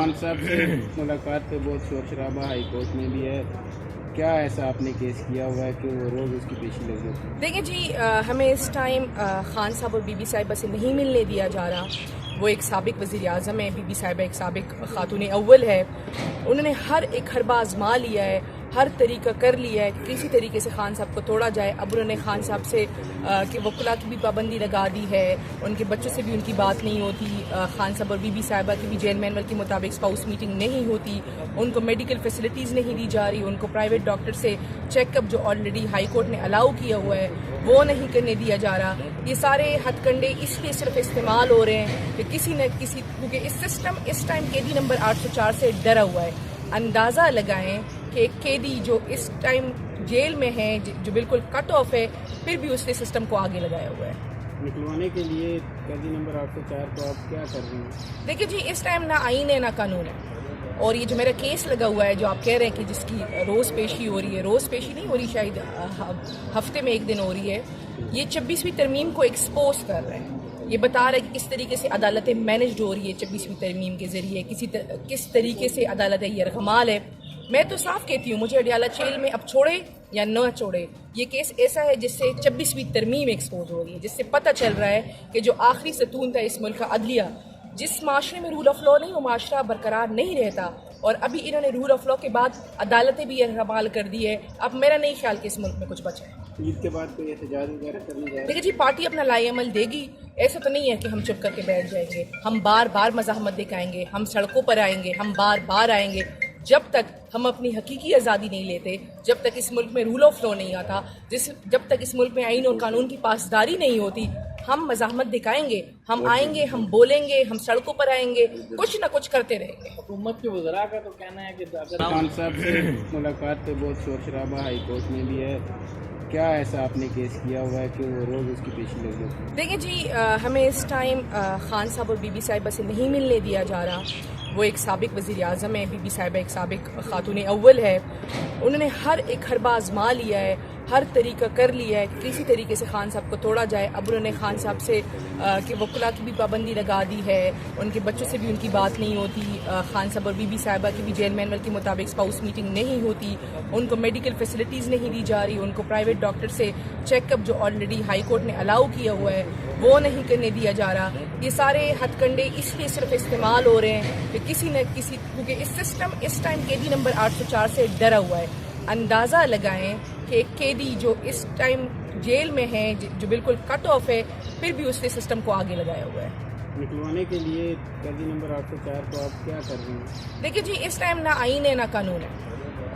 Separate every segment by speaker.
Speaker 1: खान साहब से मुलाकात पे बहुत शोर शराबा हाई कोर्ट में भी है, क्या ऐसा आपने केस किया हुआ है कि वो रोज़ उसकी पेशी लग जाती है?
Speaker 2: देखिए जी, हमें इस टाइम खान साहब और बीबी साहिबा से नहीं मिलने दिया जा रहा। वो एक साबिक वज़ीर आज़म है, बीबी साहिबा एक साबिक खातून अव्वल है। उन्होंने हर एक हरबा आजमा लिया है, हर तरीका कर लिया है कि किसी तरीके से खान साहब को तोड़ा जाए। अब उन्होंने खान साहब से कि वकला की भी पाबंदी लगा दी है, उनके बच्चों से भी उनकी बात नहीं होती। खान साहब और बीबी साहिबा की भी जेल मैनुअल के मुताबिक स्पाउस मीटिंग नहीं होती, उनको मेडिकल फैसिलिटीज़ नहीं दी जा रही, उनको प्राइवेट डॉक्टर से चेकअप जो ऑलरेडी हाई कोर्ट ने अलाउ किया हुआ है वो नहीं करने दिया जा रहा। ये सारे हथकंडे इसलिए सिर्फ इस्तेमाल हो रहे हैं कि किसी न किसी, क्योंकि इस सिस्टम इस टाइम कैदी नंबर 804 से डरा हुआ है। अंदाज़ा लगाएं कि एक कैदी जो इस टाइम जेल में है, जो बिल्कुल कट ऑफ है, फिर भी उसने सिस्टम को आगे लगाया हुआ है।
Speaker 1: निकलवाने के लिए कैदी नंबर 804 को आप क्या कर रहे हैं?
Speaker 2: देखिए जी, इस टाइम ना आईन है ना कानून है। और ये जो मेरा केस लगा हुआ है, जो आप कह रहे हैं कि जिसकी रोज़ पेशी हो रही है, रोज़ पेशी नहीं हो रही, शायद हफ्ते में एक दिन हो रही है, ये 26वीं तरमीम को एक्सपोज कर रहे हैं। ये बता रहे हैं कि किस तरीके से अदालतें मैनेज हो रही है 26वीं तरमीम के ज़रिए, किस तरीके से अदालतें यरगमाल है। मैं तो साफ कहती हूँ, मुझे अडियाला जेल में अब छोड़े या न छोड़े, ये केस ऐसा है जिससे 26वीं तरमीम एक्सपोज हो रही है, जिससे पता चल रहा है कि जो आखिरी सतून था इस मुल्क का अदलिया, जिस माशरे में रूल ऑफ लॉ नहीं, वो माशरा बरकरार नहीं रहता। और अभी इन्होंने रूल ऑफ लॉ के बाद अदालतें भी यरगमाल कर दी है। अब मेरा नहीं ख्याल कि इस मुल्क में कुछ बचा है।
Speaker 1: ईद के बाद कोई एहतजाज वगैरह करने जा रहे हैं?
Speaker 2: देखिए जी, पार्टी अपना लाएअमल देगी। ऐसा तो नहीं है कि हम चुप करके बैठ जाएंगे। हम बार बार मज़ाहमत दिखाएंगे, हम सड़कों पर आएंगे, हम बार बार आएंगे। जब तक हम अपनी हकीकी आज़ादी नहीं लेते, जब तक इस मुल्क में रूल ऑफ लॉ नहीं आता, जब तक इस मुल्क में आईन और कानून की पासदारी नहीं होती, हम मज़ाहमत दिखाएंगे, हम आएंगे, हम बोलेंगे, हम सड़कों पर आएंगे, कुछ ना कुछ करते रहेंगे।
Speaker 3: हुकूमत के वज़रा का तो कहना है कि अगर
Speaker 1: खान साहब से मुलाकात पे बहुत शोर शराबा हाई कोर्ट में भी है, क्या ऐसा आपने केस किया हुआ है कि वो रोज़ उसकी पेशी लग जाती है?
Speaker 2: देखिए जी, हमें इस टाइम खान साहब और बीबी साहिबा से नहीं मिलने दिया जा रहा। वो एक साबिक वज़ीर आज़म है, बीबी साहिबा एक साबिक खातून अव्वल है। उन्होंने हर एक हरबा आजमा लिया है, हर तरीका कर लिया है कि किसी तरीके से खान साहब को तोड़ा जाए। अब उन्होंने खान साहब से कि वकला की भी पाबंदी लगा दी है, उनके बच्चों से भी उनकी बात नहीं होती। खान साहब और बीबी साहिबा की भी जेल मैनुअल के मुताबिक स्पाउस मीटिंग नहीं होती, उनको मेडिकल फैसिलिटीज़ नहीं दी जा रही, उनको प्राइवेट डॉक्टर से चेकअप जो ऑलरेडी हाई कोर्ट ने अलाउ किया हुआ है वो नहीं करने दिया जा रहा। ये सारे हथकंडे इसलिए सिर्फ इस्तेमाल हो रहे हैं कि किसी न किसी, क्योंकि इस सिस्टम इस टाइम कैदी नंबर 804 से डरा हुआ है। अंदाज़ा लगाएं कि एक कैदी जो इस टाइम जेल में है, जो बिल्कुल कट ऑफ है, फिर भी उसने सिस्टम को आगे लगाया हुआ है।
Speaker 1: निकलवाने के लिए कैदी नंबर 804 को आप क्या कर रहे हैं?
Speaker 2: देखिए जी, इस टाइम ना आईन है ना कानून है।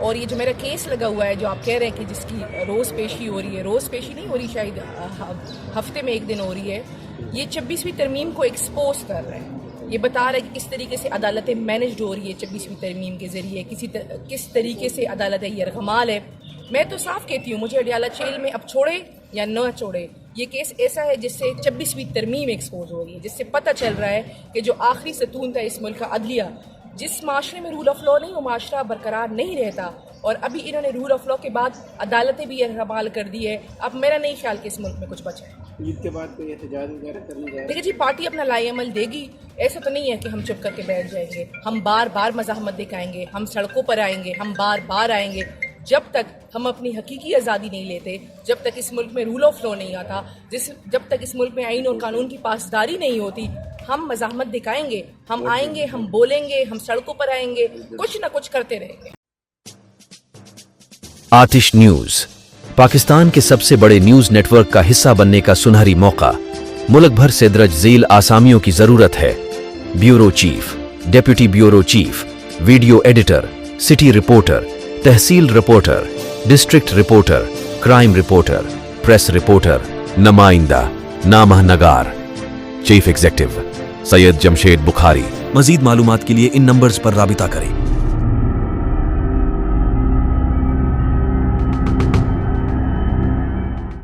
Speaker 2: और ये जो मेरा केस लगा हुआ है, जो आप कह रहे हैं कि जिसकी रोज़ पेशी हो रही है, रोज़ पेशी नहीं हो रही, शायद हफ्ते में एक दिन हो रही है, ये 26वीं तरमीम को एक्सपोज कर रहे हैं। ये बता रहे हैं कि किस तरीके से अदालतें मैनेज हो रही है 26वीं तरमीम के ज़रिए, किस तरीके से अदालतें यरगमाल है। मैं तो साफ कहती हूँ, मुझे अडियाला जेल में अब छोड़े या न छोड़े, ये केस ऐसा है जिससे 26वीं तरमीम एक्सपोज हो रही है, जिससे पता चल रहा है कि जो आखिरी सतून था इस मुल्क का अदलिया, जिस माशरे में रूल ऑफ लॉ नहीं, वो माशरा बरकरार नहीं रहता। और अभी इन्होंने रूल ऑफ लॉ के बाद अदालतें भी यरगमाल कर दी है। अब मेरा नहीं ख्याल कि इस मुल्क में कुछ बचा है।
Speaker 1: ईद के बाद कोई एहतजाज वगैरह करने जा रहे हैं?
Speaker 2: देखिए जी, पार्टी अपना लाएअमल देगी। ऐसा तो नहीं है कि हम चुप करके बैठ जाएंगे। हम बार बार मज़ाहमत दिखाएंगे, हम सड़कों पर आएंगे, हम बार बार आएंगे। जब तक हम अपनी हकीकी आज़ादी नहीं लेते, जब तक इस मुल्क में रूल ऑफ लॉ नहीं आता, जब तक इस मुल्क में आईन और कानून की पासदारी नहीं होती, हम मज़ाहमत दिखाएंगे, हम आएंगे, हम बोलेंगे, हम सड़कों पर आएंगे, कुछ ना कुछ करते रहेंगे।
Speaker 4: आतिश न्यूज, पाकिस्तान के सबसे बड़े न्यूज नेटवर्क का हिस्सा बनने का सुनहरी मौका। मुल्क भर से दर्ज झील आसामियों की जरूरत है। Bureau chief, deputy bureau chief, video editor, city reporter, tehsil reporter, district reporter, crime reporter, press reporter, नुमाइंदा, नामह नगार। Chief executive Syed Jamshed Bukhari. मजीद मालूमात के लिए इन नंबर्स पर राबिता करें।